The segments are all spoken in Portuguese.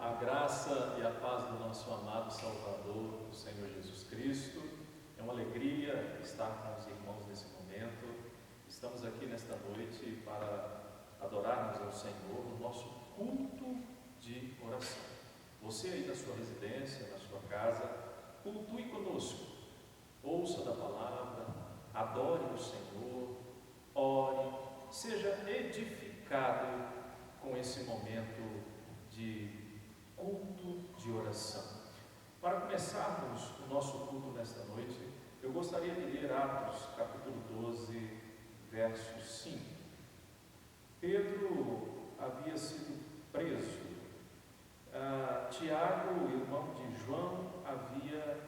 A graça e a paz do nosso amado Salvador, o Senhor Jesus Cristo. É uma alegria estar com os irmãos nesse momento. Estamos aqui nesta noite para adorarmos ao Senhor no nosso culto de oração. Você aí na sua residência, na sua casa, cultue conosco. Ouça da palavra, adore o Senhor, ore, seja edificado com esse momento de culto de oração. Para começarmos o nosso culto nesta noite, eu gostaria de ler Atos, capítulo 12, verso 5. Pedro havia sido preso. Tiago, irmão de João, havia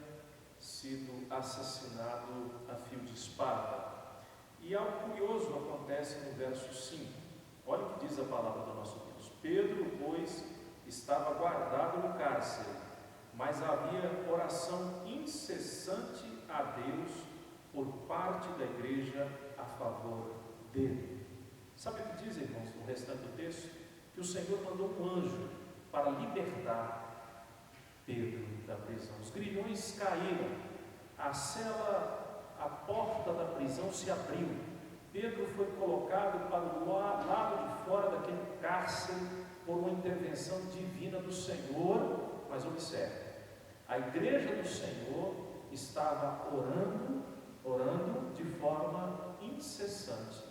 sido assassinado a fio de espada. E algo curioso acontece no verso 5. Olha o que diz a palavra do nosso Deus. Pedro, pois, estava guardado no cárcere, mas havia oração incessante a Deus por parte da igreja a favor dele. Sabe o que diz, irmãos, no restante do texto? Que o Senhor mandou um anjo para libertar Pedro da prisão. Os grilhões caíram, a cela, a porta da prisão se abriu. Pedro foi colocado para o lado de fora daquele cárcere por uma intervenção divina do Senhor. Mas observe, a igreja do Senhor estava orando de forma incessante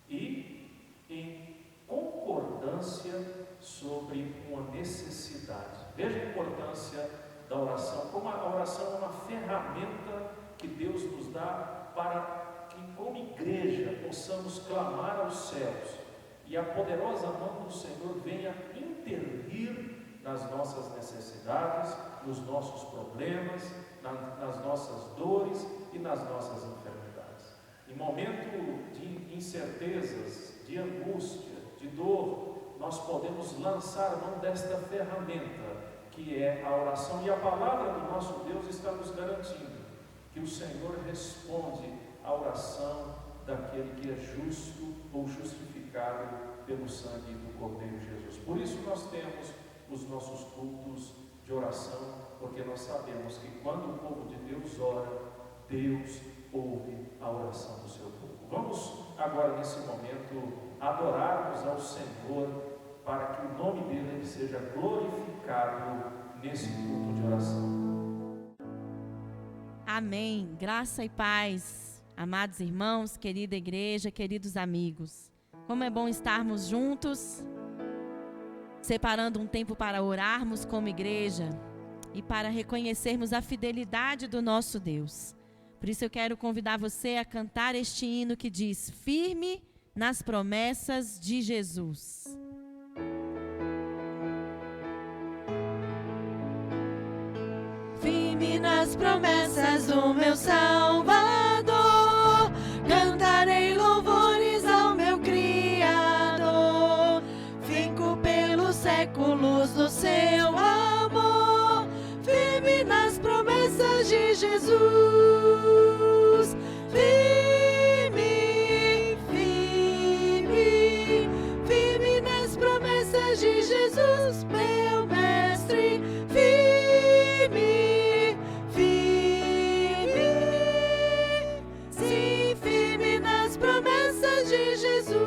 e em concordância sobre uma necessidade. Veja a importância da oração, como a oração é uma ferramenta que Deus nos dá para que, como igreja, possamos clamar aos céus e a poderosa mão do Senhor venha intervir nas nossas necessidades, nos nossos problemas, nas nossas dores e nas nossas enfermidades. Em momento de incertezas, de angústia, de dor, nós podemos lançar a mão desta ferramenta que é a oração, e a palavra do nosso Deus está nos garantindo que o Senhor responde à oração daquele que é justo ou justificado pelo sangue do Cordeiro Jesus. Por isso nós temos os nossos cultos de oração, porque nós sabemos que quando o povo de Deus ora, Deus ouve a oração do seu povo. Vamos agora nesse momento adorarmos ao Senhor para que o nome dele seja glorificado nesse culto de oração. Amém. Graça e paz. Amados irmãos, querida igreja, queridos amigos, como é bom estarmos juntos, separando um tempo para orarmos como igreja e para reconhecermos a fidelidade do nosso Deus. Por isso eu quero convidar você a cantar este hino que diz: firme nas promessas de Jesus. Firme nas promessas do meu Salvador, cantarei louvores ao meu Criador. Fico pelos séculos do seu amor, firme nas promessas de Jesus. Firme, firme, firme nas promessas de Jesus, meu mestre. Firme, firme, sim, firme nas promessas de Jesus.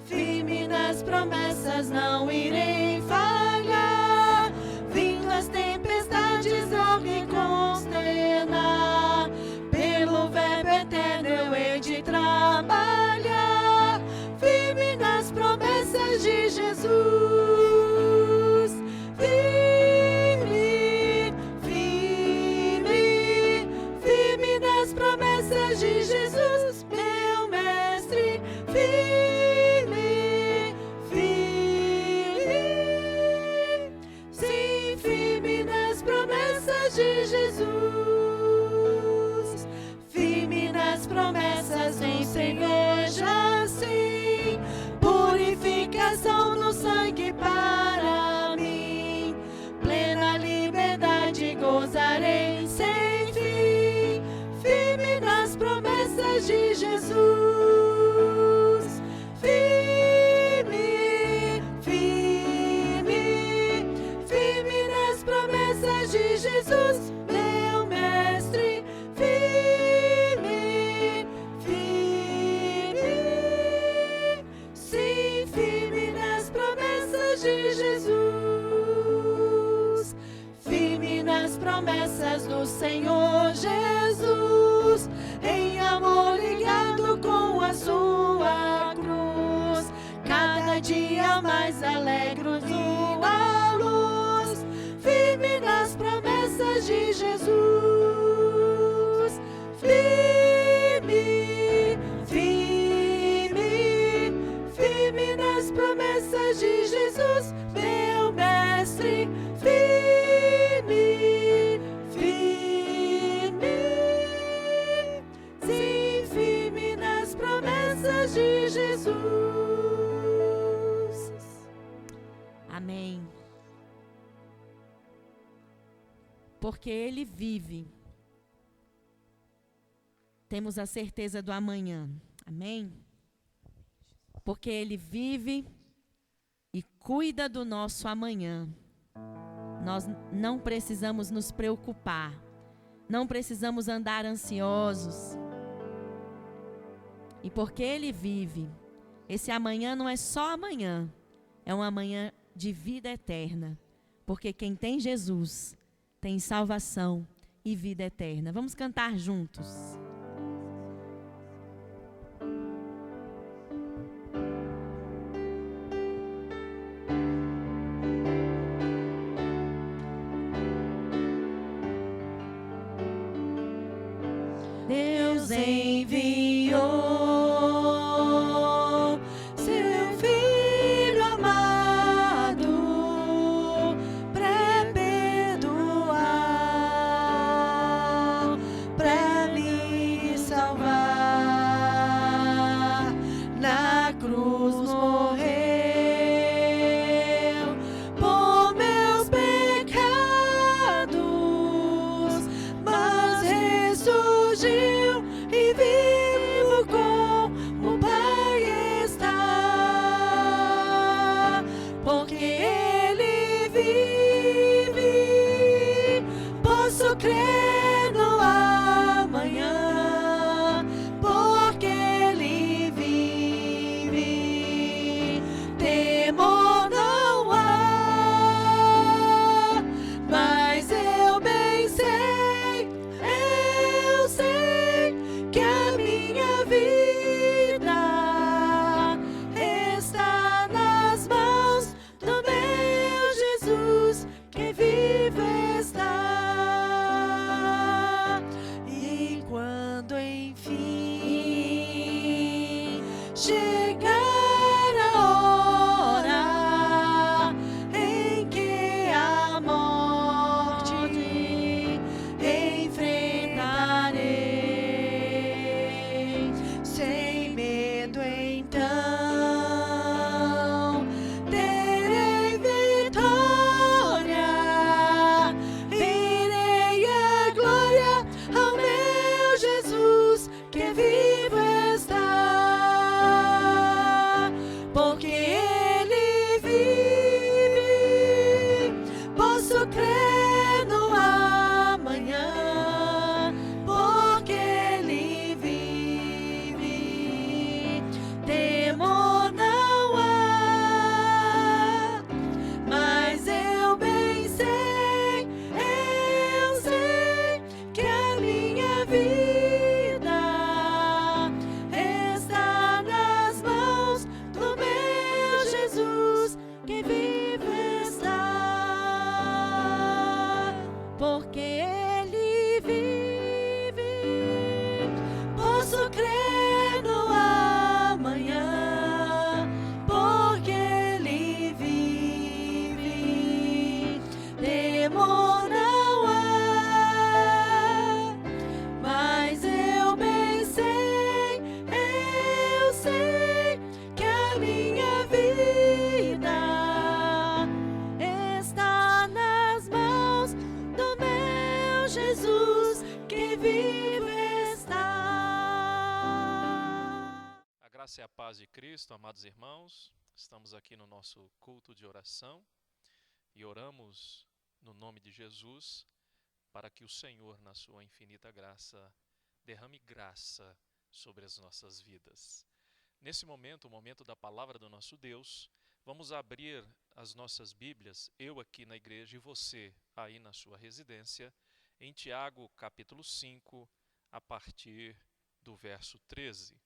Firme nas promessas, não irei falhar. Vim as tempestades, não me consternar. Pelo verbo eterno eu hei de trabalhar. Firme nas promessas de Jesus. Firme, firme, firme nas promessas de Jesus, meu mestre. Firme, firme, sim, firme nas promessas de Jesus. Firme nas promessas, vem, Senhor, já sim. Purificação no sangue promessas do Senhor Jesus, em amor ligado com a sua cruz. Cada dia mais alegro tua luz, firme nas promessas de Jesus. Firme, firme, firme nas promessas de Jesus, meu mestre. Firme, firme, sim, firme nas promessas de Jesus. Amém. Porque Ele vive, temos a certeza do amanhã. Amém? Porque Ele vive e cuida do nosso amanhã. Nós não precisamos nos preocupar, não precisamos andar ansiosos. E porque Ele vive, esse amanhã não é só amanhã, é um amanhã de vida eterna. Porque quem tem Jesus tem salvação e vida eterna. Vamos cantar juntos. Deus enviou seu Filho amado para perdoar, para me salvar. Na cruz morreu por meus pecados, mas ressurgiu e vivo como o Pai está. Porque Ele vive, posso crer no amanhã. Porque Ele vive, temor não há. Mas eu bem sei, eu sei que a minha vida está nas mãos do meu Jesus, que vive está. E quando enfim chegar a hora em que a morte enfrentarei, sem medo então terei vitória, verei a glória ao meu Jesus, que vivo está. Porque Ele vive, posso crer no amanhã. Porque Ele vive, temor não há. Mas eu bem sei, eu sei que a minha vida está nas mãos do meu Jesus, que vive está. Porque Ele vive, posso crer no amanhã. Porque Ele vive, temor não há. Mas eu bem sei, eu sei que a minha vida está nas mãos do meu Jesus, que vive está. A graça e a paz de Cristo, amados irmãos, estamos aqui no nosso culto de oração e oramos no nome de Jesus para que o Senhor, na sua infinita graça, derrame graça sobre as nossas vidas. Nesse momento, o momento da palavra do nosso Deus, vamos abrir as nossas Bíblias, eu aqui na igreja e você aí na sua residência, em Tiago, capítulo 5, a partir do verso 13.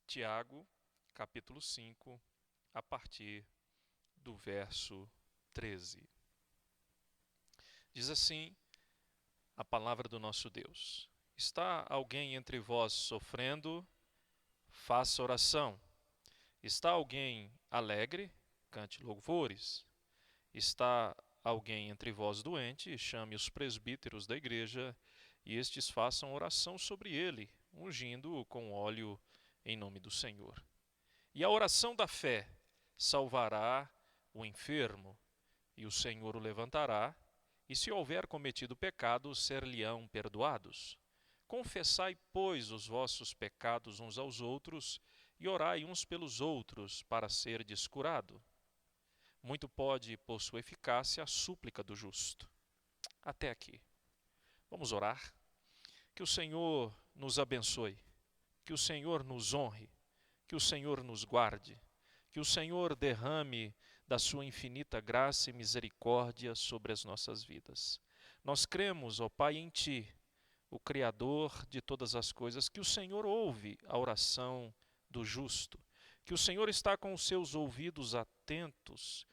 Tiago, capítulo 5, a partir do verso 13. Diz assim a palavra do nosso Deus: Está alguém entre vós sofrendo? Faça oração. Está alguém alegre? Cante louvores. Está alguém entre vós doente? Chame os presbíteros da igreja, e estes façam oração sobre ele, ungindo-o com óleo em nome do Senhor. E a oração da fé salvará o enfermo, e o Senhor o levantará, e se houver cometido pecado, ser-lhe-ão perdoados. Confessai, pois, os vossos pecados uns aos outros, e orai uns pelos outros, para serdes curado. Muito pode, por sua eficácia, a súplica do justo. Até aqui. Vamos orar? Que o Senhor nos abençoe, que o Senhor nos honre, que o Senhor nos guarde, que o Senhor derrame da sua infinita graça e misericórdia sobre as nossas vidas. Nós cremos, ó Pai, em Ti, o Criador de todas as coisas, que o Senhor ouve a oração do justo, que o Senhor está com os seus ouvidos atentos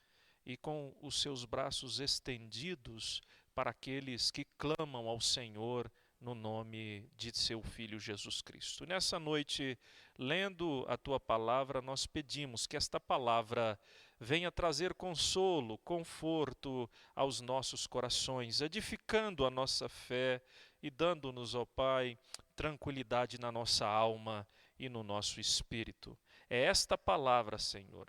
e com os seus braços estendidos para aqueles que clamam ao Senhor no nome de seu Filho Jesus Cristo. E nessa noite, lendo a Tua palavra, nós pedimos que esta palavra venha trazer consolo, conforto aos nossos corações, edificando a nossa fé e dando-nos, ó Pai, tranquilidade na nossa alma e no nosso espírito. É esta palavra, Senhor,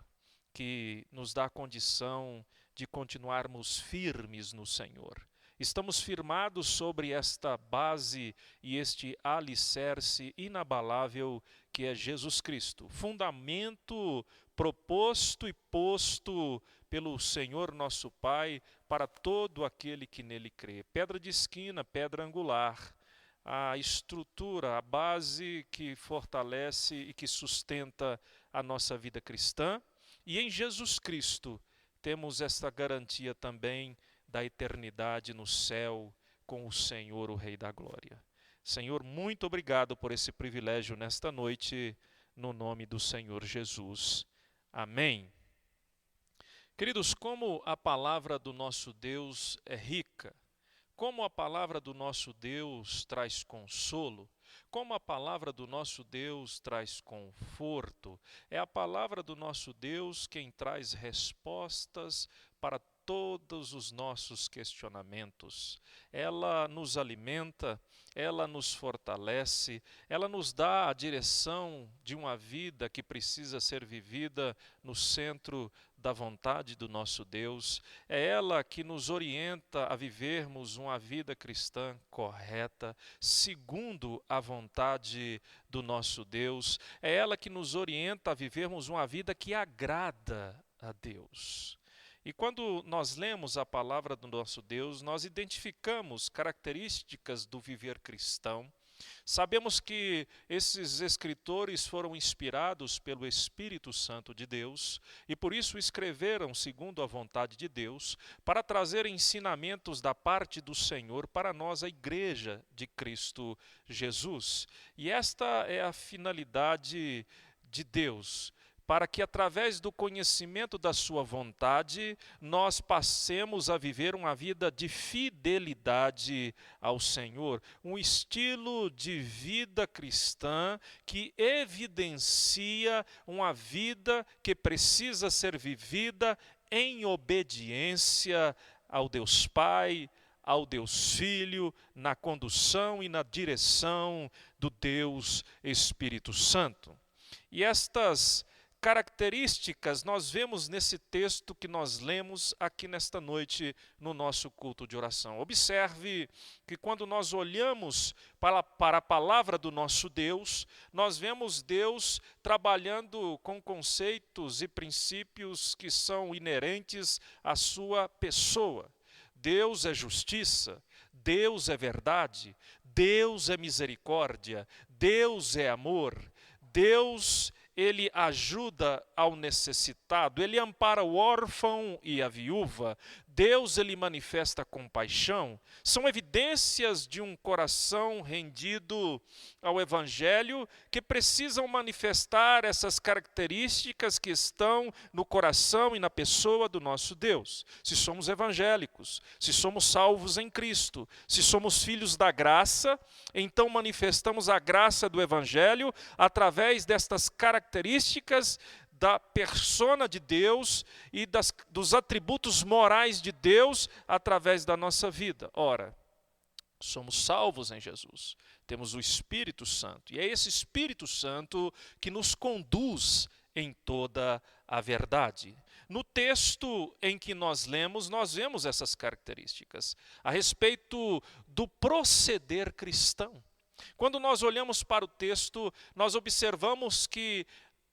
que nos dá a condição de continuarmos firmes no Senhor. Estamos firmados sobre esta base e este alicerce inabalável que é Jesus Cristo, fundamento proposto e posto pelo Senhor nosso Pai para todo aquele que nele crê. Pedra de esquina, pedra angular, a estrutura, a base que fortalece e que sustenta a nossa vida cristã. E em Jesus Cristo temos esta garantia também da eternidade no céu com o Senhor, o Rei da Glória. Senhor, muito obrigado por esse privilégio nesta noite, no nome do Senhor Jesus. Amém. Queridos, como a palavra do nosso Deus é rica, como a palavra do nosso Deus traz consolo, como a palavra do nosso Deus traz conforto, é a palavra do nosso Deus quem traz respostas para todos os nossos questionamentos. Ela nos alimenta, ela nos fortalece, ela nos dá a direção de uma vida que precisa ser vivida no centro da vontade do nosso Deus. É ela que nos orienta a vivermos uma vida cristã correta, segundo a vontade do nosso Deus. É ela que nos orienta a vivermos uma vida que agrada a Deus. E quando nós lemos a palavra do nosso Deus, nós identificamos características do viver cristão. Sabemos que esses escritores foram inspirados pelo Espírito Santo de Deus e por isso escreveram segundo a vontade de Deus para trazer ensinamentos da parte do Senhor para nós, a Igreja de Cristo Jesus. E esta é a finalidade de Deus, para que através do conhecimento da sua vontade, nós passemos a viver uma vida de fidelidade ao Senhor, um estilo de vida cristã que evidencia uma vida que precisa ser vivida em obediência ao Deus Pai, ao Deus Filho, na condução e na direção do Deus Espírito Santo. E estas características nós vemos nesse texto que nós lemos aqui nesta noite no nosso culto de oração. Observe que quando nós olhamos para a palavra do nosso Deus, nós vemos Deus trabalhando com conceitos e princípios que são inerentes à sua pessoa. Deus é justiça, Deus é verdade, Deus é misericórdia, Deus é amor, Deus Ele ajuda ao necessitado, Ele ampara o órfão e a viúva. Deus ele manifesta compaixão, são evidências de um coração rendido ao Evangelho que precisam manifestar essas características que estão no coração e na pessoa do nosso Deus. Se somos evangélicos, se somos salvos em Cristo, se somos filhos da graça, então manifestamos a graça do Evangelho através destas características da persona de Deus e dos atributos morais de Deus através da nossa vida. Ora, somos salvos em Jesus, temos o Espírito Santo, e é esse Espírito Santo que nos conduz em toda a verdade. No texto em que nós lemos, nós vemos essas características a respeito do proceder cristão. Quando nós olhamos para o texto, nós observamos que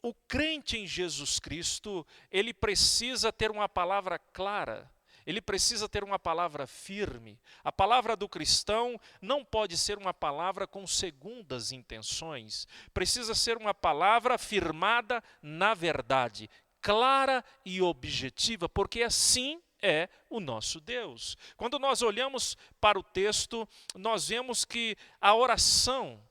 o crente em Jesus Cristo, ele precisa ter uma palavra clara, ele precisa ter uma palavra firme. A palavra do cristão não pode ser uma palavra com segundas intenções, precisa ser uma palavra firmada na verdade, clara e objetiva, porque assim é o nosso Deus. Quando nós olhamos para o texto, nós vemos que a oração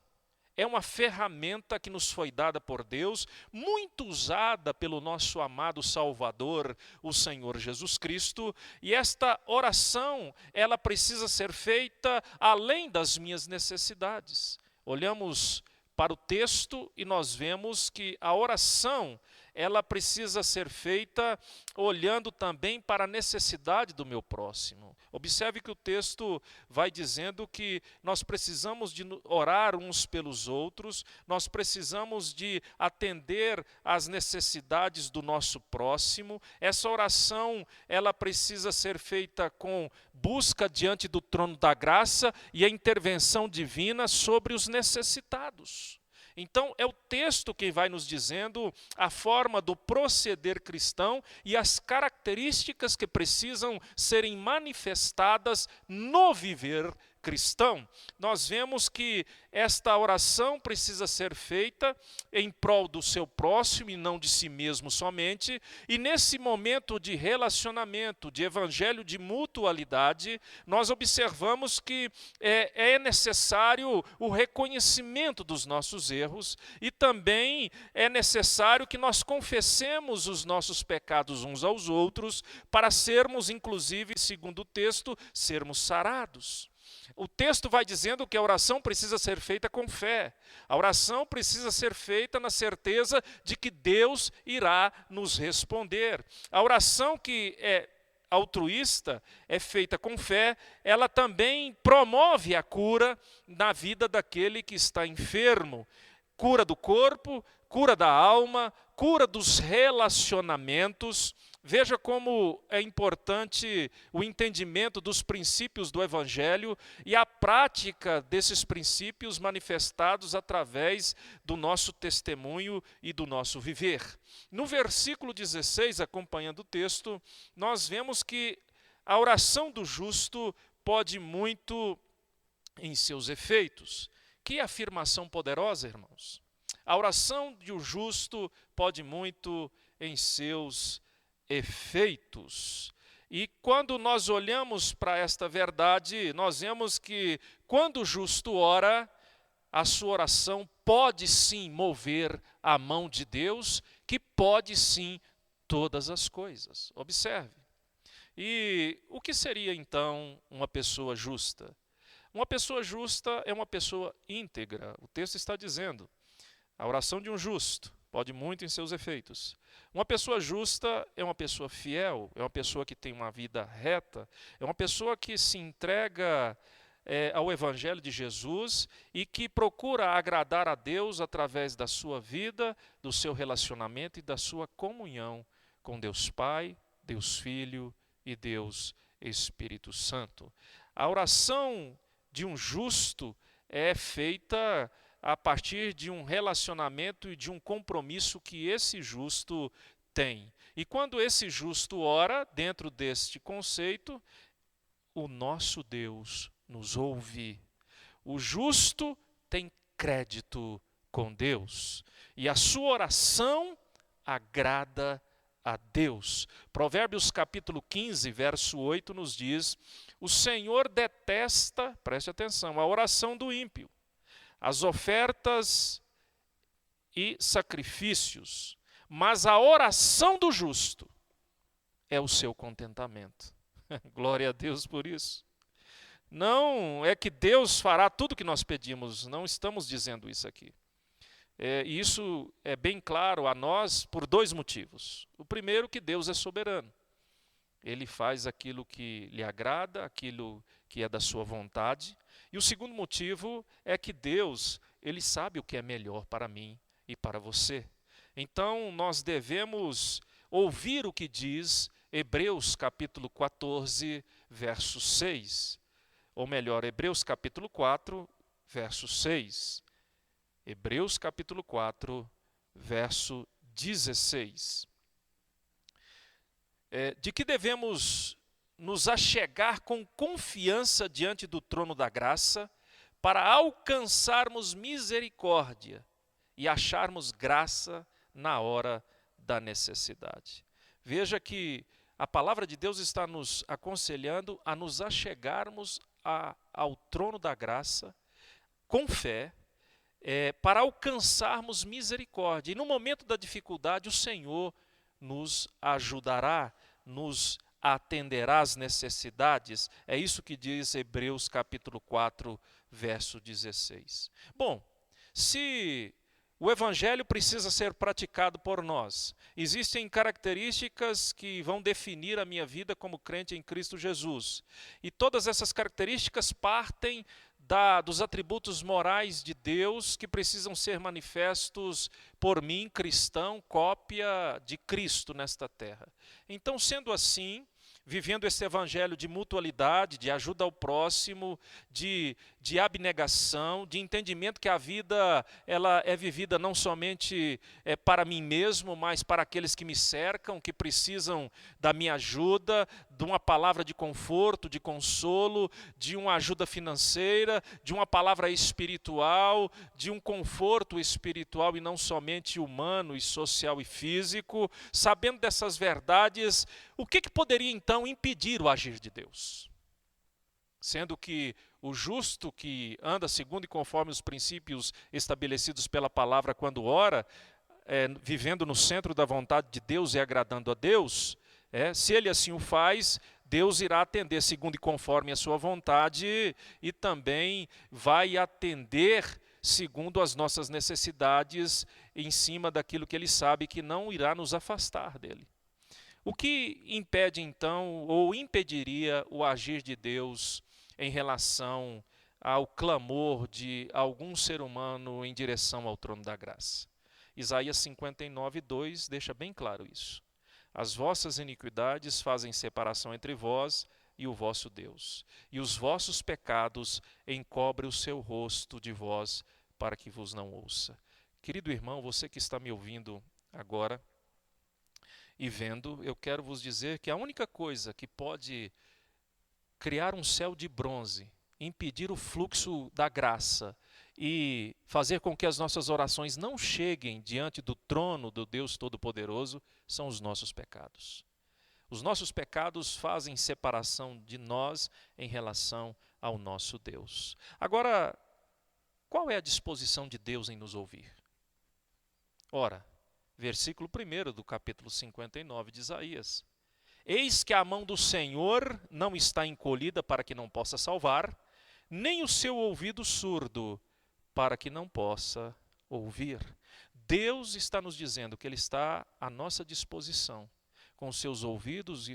é uma ferramenta que nos foi dada por Deus, muito usada pelo nosso amado Salvador, o Senhor Jesus Cristo, e esta oração, ela precisa ser feita além das minhas necessidades. Olhamos para o texto e nós vemos que a oração, ela precisa ser feita olhando também para a necessidade do meu próximo. Observe que o texto vai dizendo que nós precisamos de orar uns pelos outros, nós precisamos de atender às necessidades do nosso próximo. Essa oração, ela precisa ser feita com busca diante do trono da graça e a intervenção divina sobre os necessitados. Então, é o texto que vai nos dizendo a forma do proceder cristão e as características que precisam serem manifestadas no viver cristão. Nós vemos que esta oração precisa ser feita em prol do seu próximo e não de si mesmo somente, e nesse momento de relacionamento, de evangelho de mutualidade, nós observamos que é necessário o reconhecimento dos nossos erros e também é necessário que nós confessemos os nossos pecados uns aos outros para sermos, inclusive, segundo o texto, sermos sarados. O texto vai dizendo que a oração precisa ser feita com fé. A oração precisa ser feita na certeza de que Deus irá nos responder. A oração que é altruísta, é feita com fé, ela também promove a cura na vida daquele que está enfermo. Cura do corpo, cura da alma, cura dos relacionamentos. Veja como é importante o entendimento dos princípios do Evangelho e a prática desses princípios manifestados através do nosso testemunho e do nosso viver. No versículo 16, acompanhando o texto, nós vemos que a oração do justo pode muito em seus efeitos. Que afirmação poderosa, irmãos! A oração do justo pode muito em seus efeitos. E quando nós olhamos para esta verdade, nós vemos que quando o justo ora, a sua oração pode sim mover a mão de Deus, que pode sim todas as coisas. Observe. E o que seria então uma pessoa justa? Uma pessoa justa é uma pessoa íntegra. O texto está dizendo, a oração de um justo pode muito em seus efeitos. Uma pessoa justa é uma pessoa fiel, é uma pessoa que tem uma vida reta, é uma pessoa que se entrega ao Evangelho de Jesus e que procura agradar a Deus através da sua vida, do seu relacionamento e da sua comunhão com Deus Pai, Deus Filho e Deus Espírito Santo. A oração de um justo é feita a partir de um relacionamento e de um compromisso que esse justo tem. E quando esse justo ora, dentro deste conceito, o nosso Deus nos ouve. O justo tem crédito com Deus. E a sua oração agrada a Deus. Provérbios capítulo 15, verso 8 nos diz: o Senhor detesta, preste atenção, a oração do ímpio, as ofertas e sacrifícios, mas a oração do justo é o seu contentamento. Glória a Deus por isso. Não é que Deus fará tudo o que nós pedimos, não estamos dizendo isso aqui. E isso é bem claro a nós por dois motivos. O primeiro, que Deus é soberano. Ele faz aquilo que lhe agrada, aquilo que é da sua vontade. E o segundo motivo é que Deus, Ele sabe o que é melhor para mim e para você. Então, nós devemos ouvir o que diz Hebreus capítulo 14, verso 6. Ou melhor, Hebreus capítulo 4, verso 6. Hebreus capítulo 4, verso 16. De que devemos nos achegar com confiança diante do trono da graça para alcançarmos misericórdia e acharmos graça na hora da necessidade. Veja que a palavra de Deus está nos aconselhando a nos achegarmos ao trono da graça com fé, para alcançarmos misericórdia. E no momento da dificuldade, o Senhor nos ajudará, nos atenderá às necessidades. É isso que diz Hebreus capítulo 4, verso 16. Bom, se o Evangelho precisa ser praticado por nós, existem características que vão definir a minha vida como crente em Cristo Jesus. E todas essas características partem dos atributos morais de Deus que precisam ser manifestos por mim, cristão, cópia de Cristo nesta terra. Então, sendo assim, vivendo esse evangelho de mutualidade, de ajuda ao próximo, de abnegação, de entendimento que a vida ela é vivida não somente para mim mesmo, mas para aqueles que me cercam, que precisam da minha ajuda, de uma palavra de conforto, de consolo, de uma ajuda financeira, de uma palavra espiritual, de um conforto espiritual e não somente humano e social e físico. Sabendo dessas verdades, o que poderia então impedir o agir de Deus? Sendo que o justo que anda segundo e conforme os princípios estabelecidos pela palavra quando ora, vivendo no centro da vontade de Deus e agradando a Deus, se ele assim o faz, Deus irá atender segundo e conforme a sua vontade e também vai atender segundo as nossas necessidades em cima daquilo que ele sabe que não irá nos afastar dele. O que impede então, ou impediria o agir de Deus em relação ao clamor de algum ser humano em direção ao trono da graça? Isaías 59, 2 deixa bem claro isso. As vossas iniquidades fazem separação entre vós e o vosso Deus, e os vossos pecados encobrem o seu rosto de vós, para que vos não ouça. Querido irmão, você que está me ouvindo agora e vendo, eu quero vos dizer que a única coisa que pode criar um céu de bronze, impedir o fluxo da graça e fazer com que as nossas orações não cheguem diante do trono do Deus Todo-Poderoso, são os nossos pecados. Os nossos pecados fazem separação de nós em relação ao nosso Deus. Agora, qual é a disposição de Deus em nos ouvir? Ora, versículo 1 do capítulo 59 de Isaías. Eis que a mão do Senhor não está encolhida para que não possa salvar, nem o seu ouvido surdo para que não possa ouvir. Deus está nos dizendo que Ele está à nossa disposição, com os seus ouvidos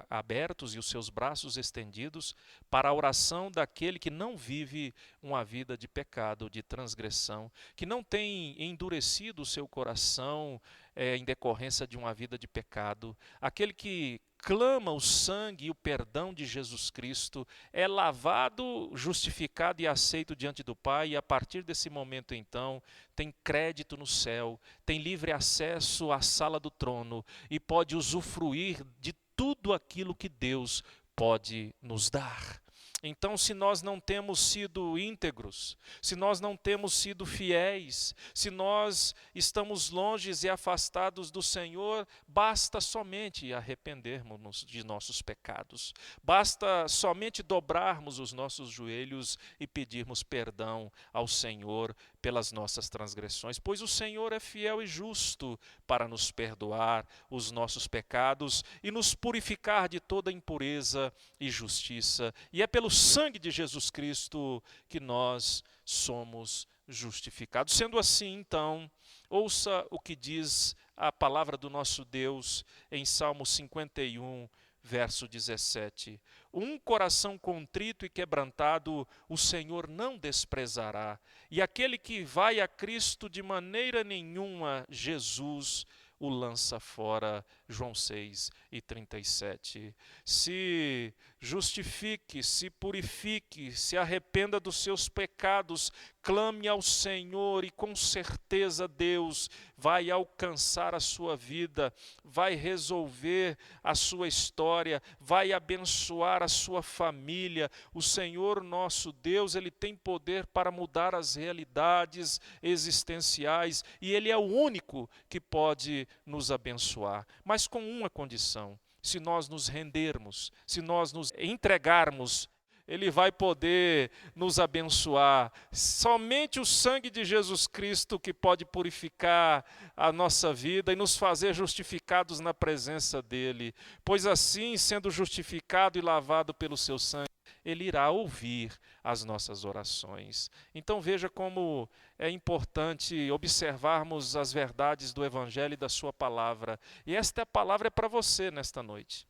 abertos e os seus braços estendidos para a oração daquele que não vive uma vida de pecado, de transgressão, que não tem endurecido o seu coração em decorrência de uma vida de pecado, aquele que clama o sangue e o perdão de Jesus Cristo, é lavado, justificado e aceito diante do Pai, e a partir desse momento então tem crédito no céu, tem livre acesso à sala do trono e pode usufruir de tudo aquilo que Deus pode nos dar. Então, se nós não temos sido íntegros, se nós não temos sido fiéis, se nós estamos longes e afastados do Senhor, basta somente arrependermos-nos de nossos pecados. Basta somente dobrarmos os nossos joelhos e pedirmos perdão ao Senhor pelas nossas transgressões, pois o Senhor é fiel e justo para nos perdoar os nossos pecados e nos purificar de toda impureza e justiça. E é pelo sangue de Jesus Cristo que nós somos justificados. Sendo assim, então, ouça o que diz a palavra do nosso Deus em Salmo 51, verso 17. Um coração contrito e quebrantado o Senhor não desprezará, e aquele que vai a Cristo de maneira nenhuma, Jesus o lança fora. João 6:37. Se justifique, se purifique, se arrependa dos seus pecados, clame ao Senhor e com certeza Deus vai alcançar a sua vida, vai resolver a sua história, vai abençoar a sua família. O Senhor nosso Deus, Ele tem poder para mudar as realidades existenciais e Ele é o único que pode nos abençoar. Mas com uma condição: se nós nos rendermos, se nós nos entregarmos, Ele vai poder nos abençoar. Somente o sangue de Jesus Cristo que pode purificar a nossa vida e nos fazer justificados na presença dEle. Pois assim, sendo justificado e lavado pelo seu sangue, Ele irá ouvir as nossas orações. Então veja como é importante observarmos as verdades do Evangelho e da sua palavra. E esta palavra é para você nesta noite.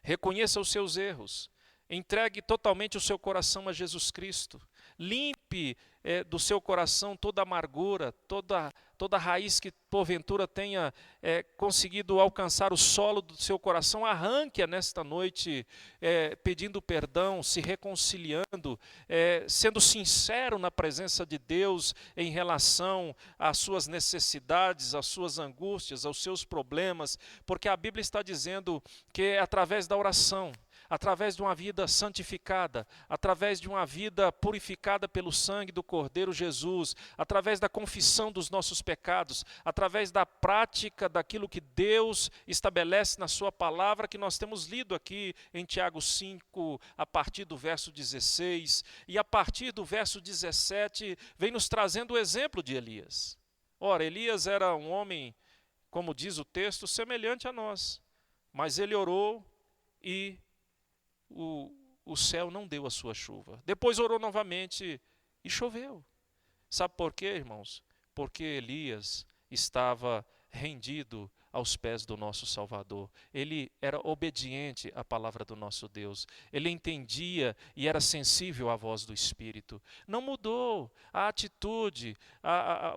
Reconheça os seus erros. Entregue totalmente o seu coração a Jesus Cristo. Limpe do seu coração toda amargura, toda raiz que porventura tenha conseguido alcançar o solo do seu coração. Arranque-a nesta noite, pedindo perdão, se reconciliando, sendo sincero na presença de Deus em relação às suas necessidades, às suas angústias, aos seus problemas, porque a Bíblia está dizendo que é através da oração, através de uma vida santificada, através de uma vida purificada pelo sangue do Cordeiro Jesus, através da confissão dos nossos pecados, através da prática daquilo que Deus estabelece na sua palavra, que nós temos lido aqui em Tiago 5, a partir do verso 16, e a partir do verso 17, vem nos trazendo o exemplo de Elias. Ora, Elias era um homem, como diz o texto, semelhante a nós, mas ele orou e o céu não deu a sua chuva. Depois orou novamente e choveu. Sabe por quê, irmãos? Porque Elias estava rendido aos pés do nosso Salvador. Ele era obediente à palavra do nosso Deus. Ele entendia e era sensível à voz do Espírito. Não mudou a atitude,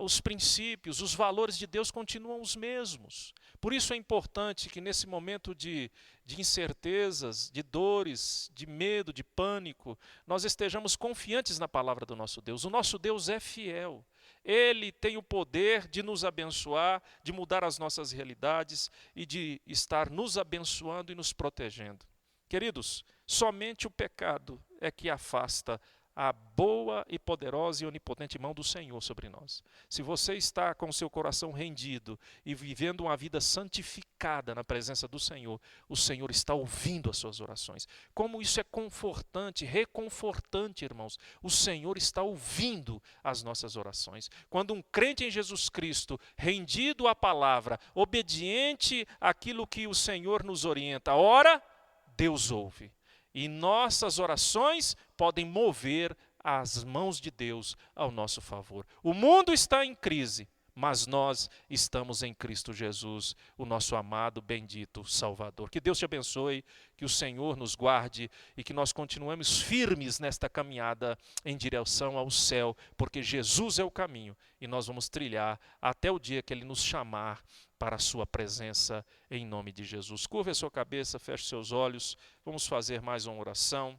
os princípios, os valores de Deus continuam os mesmos. Por isso é importante que nesse momento de incertezas, de dores, de medo, de pânico, nós estejamos confiantes na palavra do nosso Deus. O nosso Deus é fiel. Ele tem o poder de nos abençoar, de mudar as nossas realidades e de estar nos abençoando e nos protegendo. Queridos, somente o pecado é que afasta a boa e poderosa e onipotente mão do Senhor sobre nós. Se você está com o seu coração rendido e vivendo uma vida santificada na presença do Senhor, o Senhor está ouvindo as suas orações. Como isso é confortante, reconfortante, irmãos. O Senhor está ouvindo as nossas orações. Quando um crente em Jesus Cristo, rendido à palavra, obediente àquilo que o Senhor nos orienta, ora, Deus ouve. E nossas orações podem mover as mãos de Deus ao nosso favor. O mundo está em crise, mas nós estamos em Cristo Jesus, o nosso amado, bendito Salvador. Que Deus te abençoe, que o Senhor nos guarde e que nós continuemos firmes nesta caminhada em direção ao céu, porque Jesus é o caminho e nós vamos trilhar até o dia que Ele nos chamar para a sua presença, em nome de Jesus. Curva a sua cabeça, feche seus olhos, vamos fazer mais uma oração.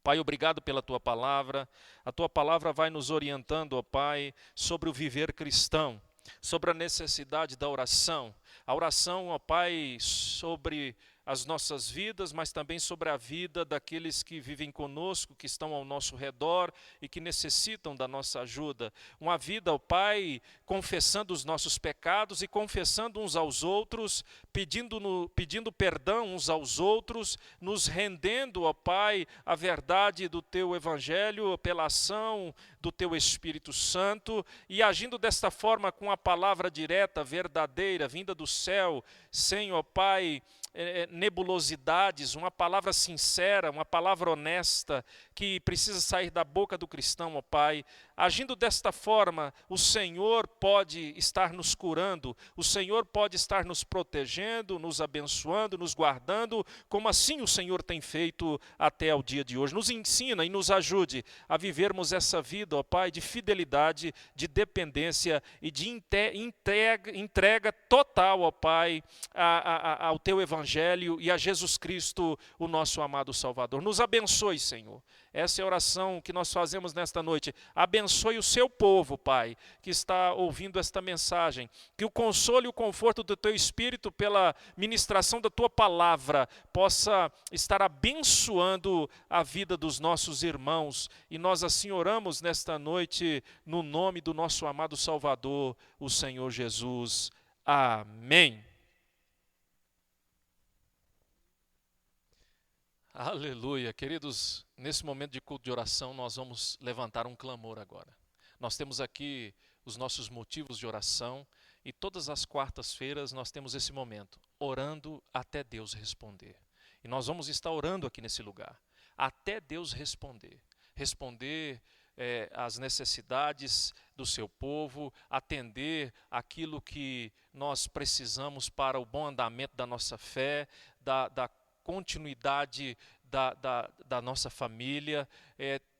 Pai, obrigado pela Tua palavra. A Tua palavra vai nos orientando, ó Pai, sobre o viver cristão, sobre a necessidade da oração. A oração, ó Pai, sobre as nossas vidas, mas também sobre a vida daqueles que vivem conosco, que estão ao nosso redor e que necessitam da nossa ajuda. Uma vida, ó Pai, confessando os nossos pecados e confessando uns aos outros, pedindo perdão uns aos outros, nos rendendo, ó Pai, à verdade do Teu Evangelho pela ação do Teu Espírito Santo e agindo desta forma com a palavra direta, verdadeira, vinda do céu, sem, ó Pai, nebulosidades, uma palavra sincera, uma palavra honesta que precisa sair da boca do cristão, ó Pai. Agindo desta forma, o Senhor pode estar nos curando, o Senhor pode estar nos protegendo, nos abençoando, nos guardando, como assim o Senhor tem feito até o dia de hoje. Nos ensina e nos ajude a vivermos essa vida, ó Pai, de fidelidade, de dependência e de entrega total, ó Pai, ao Teu Evangelho e a Jesus Cristo, o nosso amado Salvador. Nos abençoe, Senhor. Essa é a oração que nós fazemos nesta noite. Abençoe o seu povo, Pai, que está ouvindo esta mensagem. Que o consolo e o conforto do Teu Espírito pela ministração da Tua palavra possa estar abençoando a vida dos nossos irmãos. E nós assim oramos nesta noite no nome do nosso amado Salvador, o Senhor Jesus. Amém. Aleluia. Queridos, nesse momento de culto de oração, nós vamos levantar um clamor agora. Nós temos aqui os nossos motivos de oração e todas as quartas-feiras nós temos esse momento, orando até Deus responder. E nós vamos estar orando aqui nesse lugar, até Deus responder. Responder às necessidades do seu povo, atender aquilo que nós precisamos para o bom andamento da nossa fé, da continuidade da nossa família,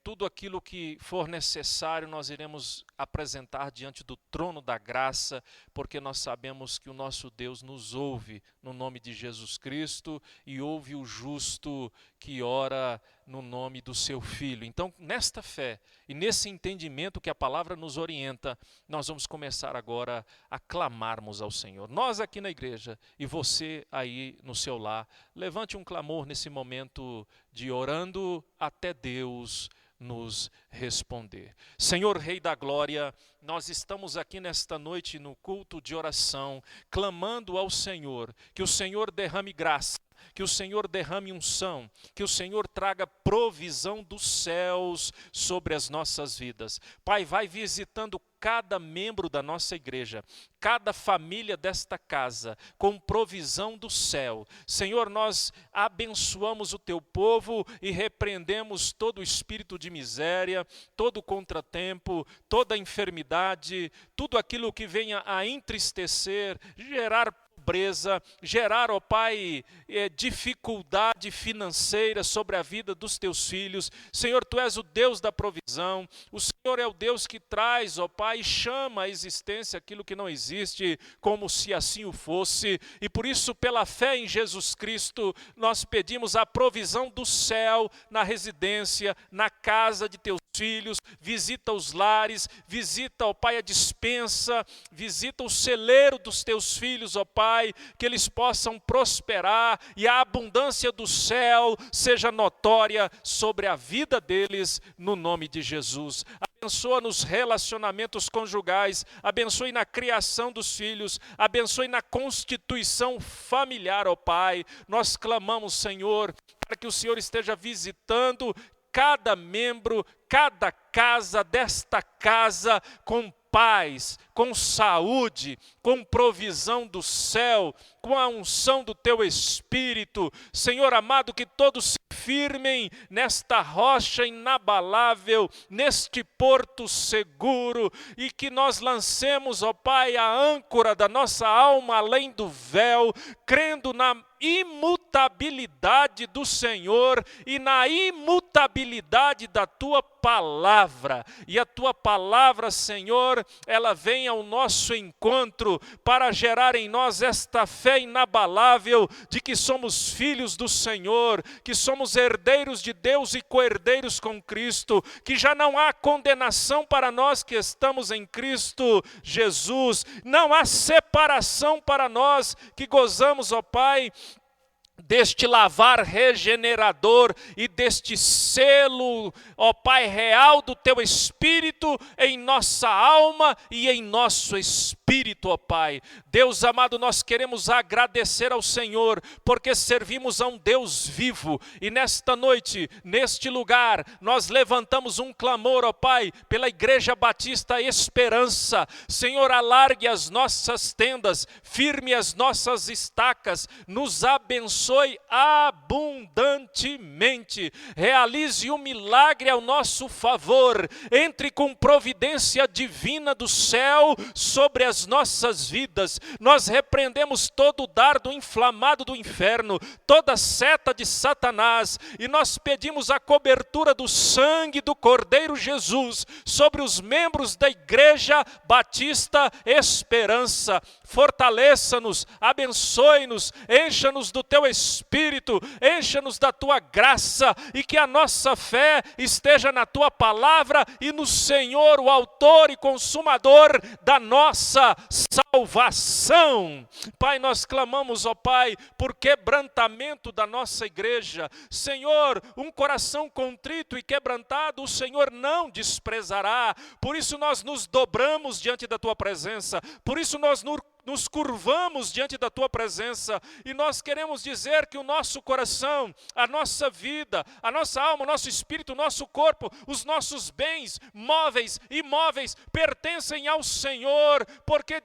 tudo aquilo que for necessário nós iremos apresentar diante do trono da graça, porque nós sabemos que o nosso Deus nos ouve no nome de Jesus Cristo e ouve o justo que ora no nome do seu Filho. Então, nesta fé e nesse entendimento que a palavra nos orienta, nós vamos começar agora a clamarmos ao Senhor. Nós aqui na igreja e você aí no seu lar, levante um clamor nesse momento de orando até Deus nos responder. Senhor Rei da Glória, nós estamos aqui nesta noite no culto de oração, clamando ao Senhor, que o Senhor derrame graça, que o Senhor derrame unção, que o Senhor traga provisão dos céus sobre as nossas vidas. Pai, vai visitando cada membro da nossa igreja, cada família desta casa, com provisão do céu. Senhor, nós abençoamos o Teu povo e repreendemos todo o espírito de miséria, todo o contratempo, toda a enfermidade, tudo aquilo que venha a entristecer, gerar pobreza, gerar, ó Pai, dificuldade financeira sobre a vida dos Teus filhos. Senhor, Tu és o Deus da provisão, o Senhor é o Deus que traz, ó Pai, chama à existência aquilo que não existe, como se assim o fosse, e por isso, pela fé em Jesus Cristo, nós pedimos a provisão do céu na residência, na casa de Teus filhos, visita os lares, visita, ó Pai, a despensa, visita o celeiro dos Teus filhos, ó Pai, que eles possam prosperar e a abundância do céu seja notória sobre a vida deles, no nome de Jesus. Abençoa nos relacionamentos conjugais, abençoe na criação dos filhos, abençoe na constituição familiar, ó Pai. Nós clamamos, Senhor, para que o Senhor esteja visitando cada membro, cada casa desta casa com paz, com saúde, com provisão do céu, com a unção do Teu Espírito. Senhor amado, que todos se firmem nesta rocha inabalável, neste porto seguro, e que nós lancemos, ó Pai, a âncora da nossa alma além do véu, crendo na imutabilidade do Senhor e na imutabilidade da tua palavra. E a tua palavra, Senhor, ela vem ao nosso encontro para gerar em nós esta fé inabalável de que somos filhos do Senhor, que somos herdeiros de Deus e co-herdeiros com Cristo, que já não há condenação para nós que estamos em Cristo Jesus, não há separação para nós que gozamos, ó Pai, deste lavar regenerador e deste selo, ó Pai, real do Teu Espírito em nossa alma e em nosso espírito, ó Pai. Deus amado, nós queremos agradecer ao Senhor, porque servimos a um Deus vivo, e nesta noite, neste lugar, nós levantamos um clamor, ó Pai, pela Igreja Batista Esperança. Senhor, alargue as nossas tendas, firme as nossas estacas, nos abençoe abundantemente, realize um milagre ao nosso favor, entre com providência divina do céu sobre as nossas vidas. Nós repreendemos todo o dardo inflamado do inferno, toda seta de Satanás, e nós pedimos a cobertura do sangue do Cordeiro Jesus sobre os membros da Igreja Batista Esperança. Fortaleça-nos, abençoe-nos, encha-nos do Teu Espírito, encha-nos da Tua graça, e que a nossa fé esteja na Tua palavra e no Senhor, o autor e consumador da nossa salvação. Pai, nós clamamos, ó Pai, por quebrantamento da nossa igreja. Senhor, um coração contrito e quebrantado o Senhor não desprezará. Por isso nós nos dobramos diante da Tua presença, por isso nós nos curvamos diante da Tua presença, e nós queremos dizer que o nosso coração, a nossa vida, a nossa alma, o nosso espírito, o nosso corpo, os nossos bens, móveis e imóveis, pertencem ao Senhor, porque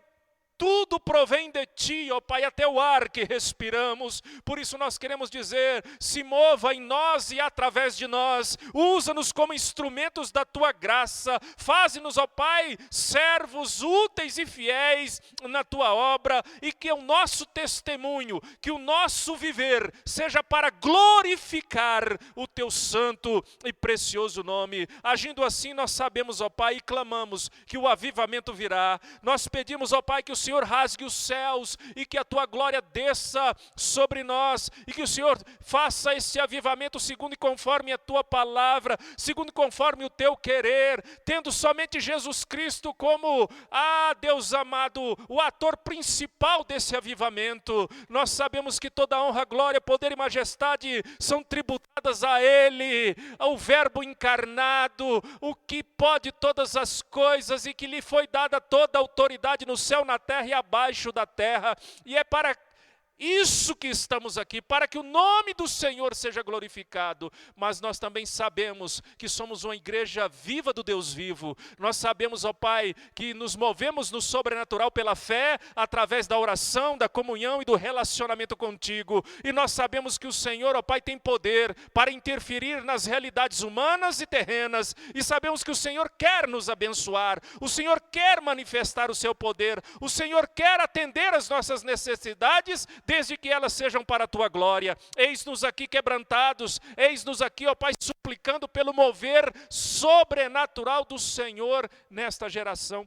tudo provém de Ti, ó Pai, até o ar que respiramos. Por isso nós queremos dizer, se mova em nós e através de nós, usa-nos como instrumentos da Tua graça, faze-nos, ó Pai, servos úteis e fiéis na Tua obra, e que o nosso testemunho, que o nosso viver, seja para glorificar o Teu santo e precioso nome. Agindo assim, nós sabemos, ó Pai, e clamamos que o avivamento virá. Nós pedimos, ó Pai, que o Senhor rasgue os céus e que a Tua glória desça sobre nós, e que o Senhor faça esse avivamento segundo e conforme a Tua palavra, segundo e conforme o Teu querer, tendo somente Jesus Cristo como, Deus amado, o ator principal desse avivamento. Nós sabemos que toda honra, glória, poder e majestade são tributadas a Ele, ao Verbo encarnado, o que pode todas as coisas, e que lhe foi dada toda a autoridade no céu, na terra e abaixo da terra, e é para isso que estamos aqui, para que o nome do Senhor seja glorificado. Mas nós também sabemos que somos uma igreja viva do Deus vivo. Nós sabemos, ó Pai, que nos movemos no sobrenatural pela fé, através da oração, da comunhão e do relacionamento contigo. E nós sabemos que o Senhor, ó Pai, tem poder para interferir nas realidades humanas e terrenas. E sabemos que o Senhor quer nos abençoar, o Senhor quer manifestar o seu poder, o Senhor quer atender as nossas necessidades, desde que elas sejam para a Tua glória. Eis-nos aqui quebrantados, eis-nos aqui, ó Pai, suplicando pelo mover sobrenatural do Senhor nesta geração.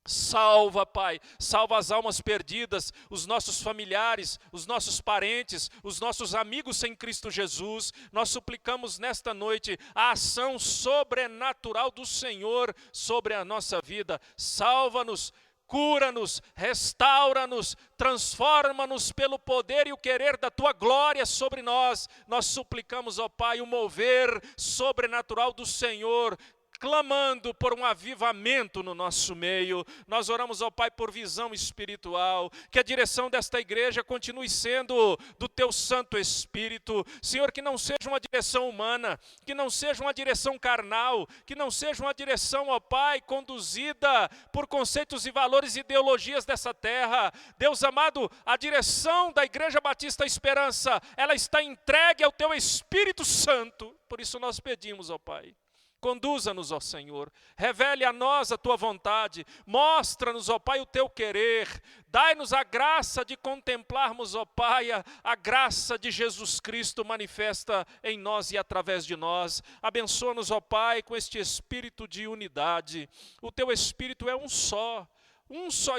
Salva, Pai, salva as almas perdidas, os nossos familiares, os nossos parentes, os nossos amigos em Cristo Jesus. Nós suplicamos nesta noite a ação sobrenatural do Senhor sobre a nossa vida. Salva-nos, cura-nos, restaura-nos, transforma-nos pelo poder e o querer da Tua glória sobre nós. Nós suplicamos, ó Pai, o mover sobrenatural do Senhor, clamando por um avivamento no nosso meio. Nós oramos, ó Pai, por visão espiritual, que a direção desta igreja continue sendo do Teu Santo Espírito. Senhor, que não seja uma direção humana, que não seja uma direção carnal, que não seja uma direção, ó Pai, conduzida por conceitos e valores e ideologias dessa terra. Deus amado, a direção da Igreja Batista Esperança, ela está entregue ao Teu Espírito Santo. Por isso nós pedimos, ó Pai, Conduza-nos, ó Senhor. Revele a nós a tua vontade. Mostra-nos, ó Pai, o teu querer. Dai-nos a graça de contemplarmos, ó Pai, a graça de Jesus Cristo manifesta em nós e através de nós. Abençoa-nos, ó Pai, com este espírito de unidade. O teu espírito é um só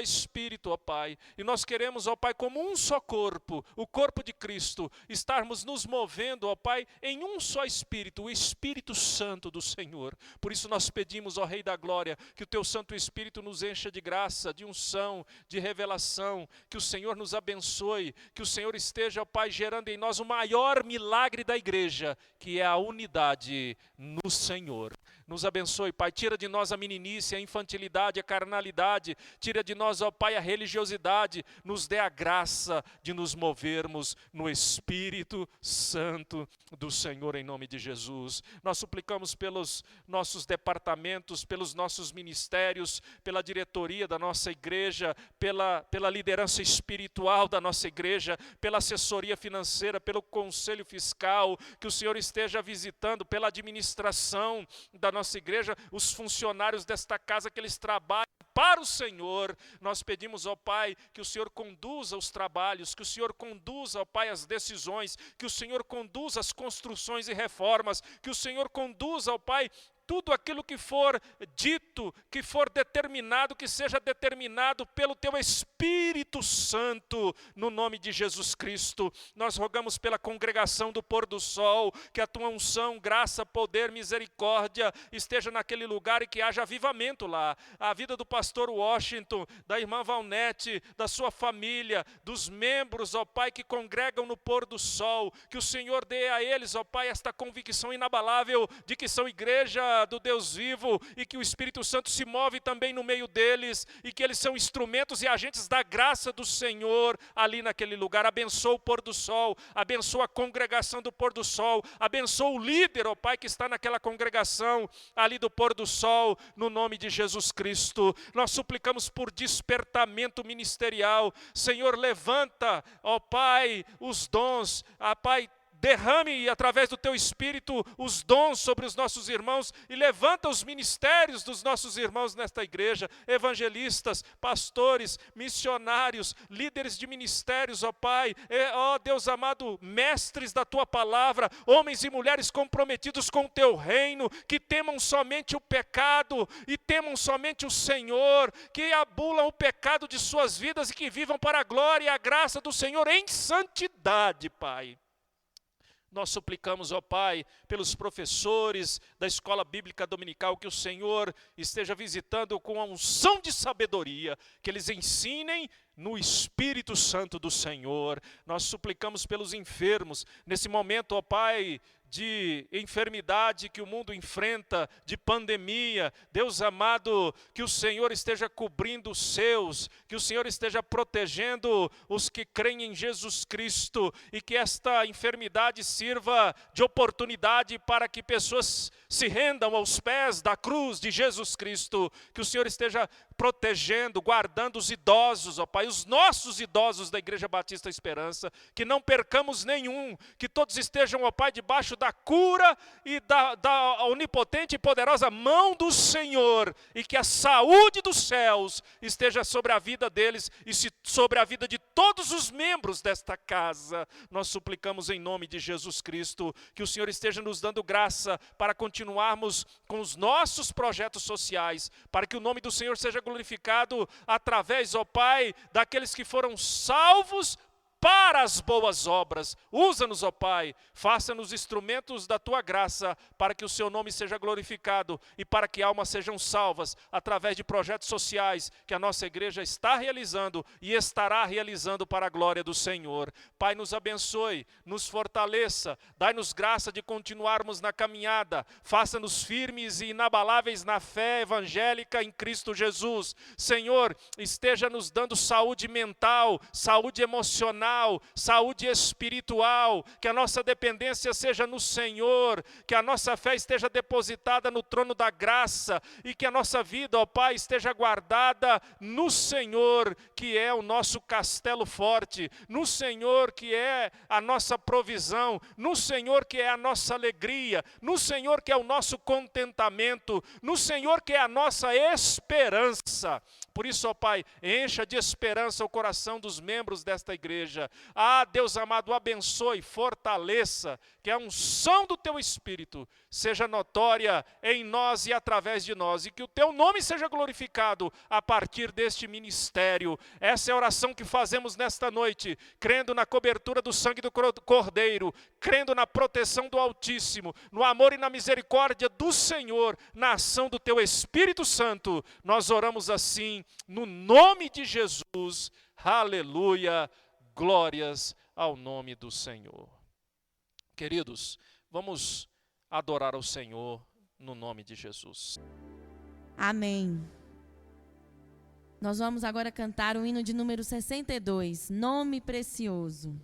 Espírito, ó Pai, e nós queremos, ó Pai, como um só corpo, o corpo de Cristo, estarmos nos movendo, ó Pai, em um só Espírito, o Espírito Santo do Senhor. Por isso nós pedimos, ó Rei da Glória, que o Teu Santo Espírito nos encha de graça, de unção, de revelação, que o Senhor nos abençoe, que o Senhor esteja, ó Pai, gerando em nós o maior milagre da igreja, que é a unidade no Senhor. Nos abençoe, Pai, tira de nós a meninice, a infantilidade, a carnalidade, tira de nós, ó Pai, a religiosidade, nos dê a graça de nos movermos no Espírito Santo do Senhor, em nome de Jesus. Nós suplicamos pelos nossos departamentos, pelos nossos ministérios, pela diretoria da nossa igreja, pela liderança espiritual da nossa igreja, pela assessoria financeira, pelo conselho fiscal, que o Senhor esteja visitando, pela administração da nossa igreja, os funcionários desta casa, que eles trabalhem para o Senhor. Nós pedimos, ó Pai, que o Senhor conduza os trabalhos, que o Senhor conduza, ó Pai, as decisões, que o Senhor conduza as construções e reformas, que o Senhor conduza, ó Pai, tudo aquilo que for dito, que for determinado, que seja determinado pelo Teu Espírito Santo, no nome de Jesus Cristo. Nós rogamos pela congregação do Pôr do Sol, que a Tua unção, graça, poder, misericórdia esteja naquele lugar e que haja avivamento lá. A vida do pastor Washington, da irmã Valnete, da sua família, dos membros, ó Pai, que congregam no Pôr do Sol, que o Senhor dê a eles, ó Pai, esta convicção inabalável de que são igreja do Deus vivo e que o Espírito Santo se move também no meio deles e que eles são instrumentos e agentes da graça do Senhor ali naquele lugar. Abençoa o Pôr do Sol, abençoa a congregação do Pôr do Sol, abençoa o líder, ó Pai, que está naquela congregação ali do Pôr do Sol, no nome de Jesus Cristo. Nós suplicamos por despertamento ministerial. Senhor, levanta, ó Pai, os dons, ó Pai, derrame através do Teu Espírito os dons sobre os nossos irmãos e levanta os ministérios dos nossos irmãos nesta igreja, evangelistas, pastores, missionários, líderes de ministérios, ó Pai, ó Deus amado, mestres da Tua palavra, homens e mulheres comprometidos com o Teu reino, que temam somente o pecado e temam somente o Senhor, que abulam o pecado de suas vidas e que vivam para a glória e a graça do Senhor em santidade, Pai. Nós suplicamos, ó Pai, pelos professores da escola bíblica dominical, que o Senhor esteja visitando com a unção de sabedoria, que eles ensinem no Espírito Santo do Senhor. Nós suplicamos pelos enfermos, nesse momento, ó Pai, de enfermidade que o mundo enfrenta, de pandemia. Deus amado, que o Senhor esteja cobrindo os seus, que o Senhor esteja protegendo os que creem em Jesus Cristo e que esta enfermidade sirva de oportunidade para que pessoas se rendam aos pés da cruz de Jesus Cristo, que o Senhor esteja protegendo, guardando os idosos, ó Pai, os nossos idosos da Igreja Batista Esperança, que não percamos nenhum, que todos estejam, ó Pai, debaixo da cura e da onipotente e poderosa mão do Senhor, e que a saúde dos céus esteja sobre a vida deles e sobre a vida de todos os membros desta casa. Nós suplicamos em nome de Jesus Cristo, que o Senhor esteja nos dando graça para continuarmos com os nossos projetos sociais, para que o nome do Senhor seja glorificado através, ó Pai, daqueles que foram salvos para as boas obras. Usa-nos, ó Pai, faça-nos instrumentos da Tua graça, para que o Seu nome seja glorificado e para que almas sejam salvas através de projetos sociais que a nossa igreja está realizando e estará realizando para a glória do Senhor. Pai, nos abençoe, nos fortaleça, dai-nos graça de continuarmos na caminhada, faça-nos firmes e inabaláveis na fé evangélica em Cristo Jesus. Senhor, esteja nos dando saúde mental, saúde emocional, emocional, saúde espiritual, que a nossa dependência seja no Senhor, que a nossa fé esteja depositada no trono da graça e que a nossa vida, ó Pai, esteja guardada no Senhor, que é o nosso castelo forte, no Senhor que é a nossa provisão, no Senhor que é a nossa alegria, no Senhor que é o nosso contentamento, no Senhor que é a nossa esperança. Por isso, ó Pai, encha de esperança o coração dos membros desta igreja. Ah, Deus amado, abençoe, fortaleça, que a unção do Teu Espírito seja notória em nós e através de nós, e que o Teu nome seja glorificado a partir deste ministério. Essa é a oração que fazemos nesta noite, crendo na cobertura do sangue do Cordeiro, crendo na proteção do Altíssimo, no amor e na misericórdia do Senhor, na ação do Teu Espírito Santo. Nós oramos assim, no nome de Jesus. Aleluia, glórias ao nome do Senhor. Queridos, vamos adorar ao Senhor no nome de Jesus. Amém. Nós vamos agora cantar o hino de número 62, Nome Precioso.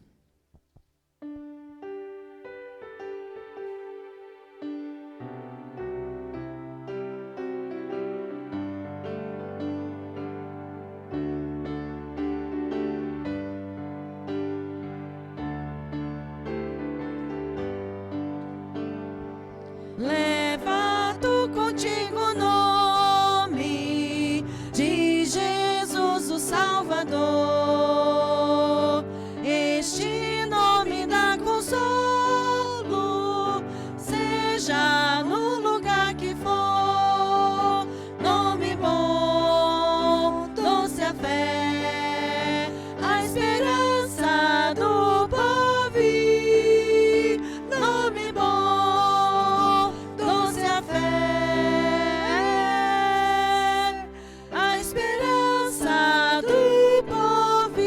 Leva tu contigo o nome de Jesus o Salvador. Este nome dá consolo, seja no lugar que for. Nome bom, doce a fé, a esperança do porvir. Nome bom, doce a fé, a esperança do porvir.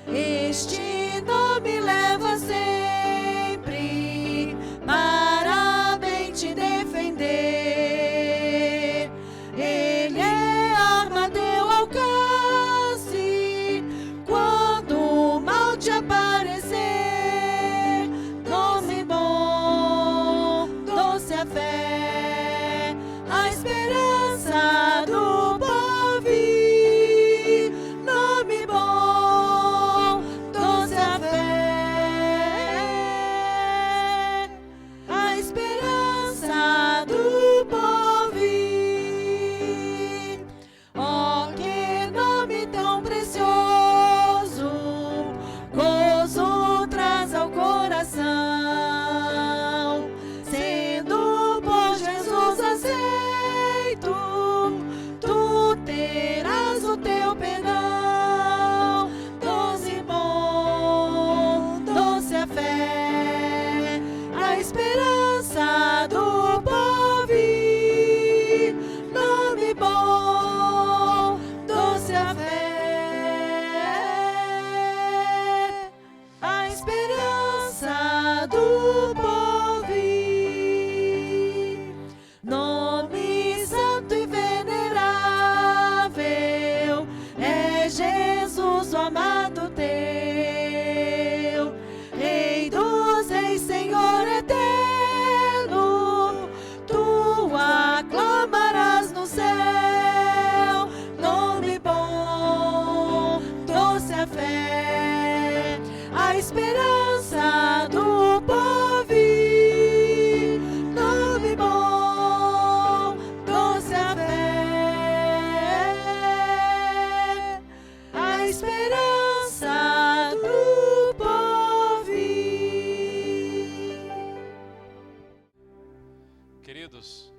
Este nome leva sempre para bem te defender. Ele é arma a teu alcance quando o mal te aparecer. Nome bom, doce a fé, a esperança do porvir. Nome bom, doce a fé, a esperança do porvir. Oh, que nome tão precioso, gozo traz ao coração. Sendo por Jesus aceito, tu terás o teu perdão. Doce bom, doce a fé, a esperança do porvir. Nome bom, doce a fé, a esperança do porvir. Nome santo e venerável é Jesus, o amado teu. Rei dos reis, Senhor eterno, tu aclamarás no céu. Nome bom, doce a fé, a esperança do porvir. Nome bom, doce a fé, a esperança do porvir. Queridos,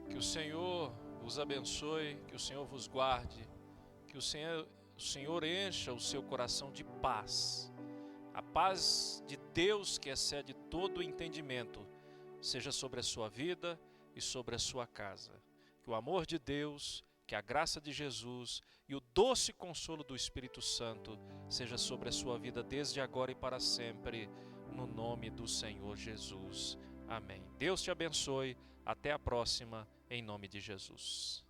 que o Senhor vos abençoe, que o Senhor vos guarde, que o Senhor encha o seu coração de paz. A paz de Deus, que excede todo o entendimento, seja sobre a sua vida e sobre a sua casa. Que o amor de Deus, que a graça de Jesus e o doce consolo do Espírito Santo seja sobre a sua vida desde agora e para sempre, no nome do Senhor Jesus. Amém. Deus te abençoe. Até a próxima, em nome de Jesus.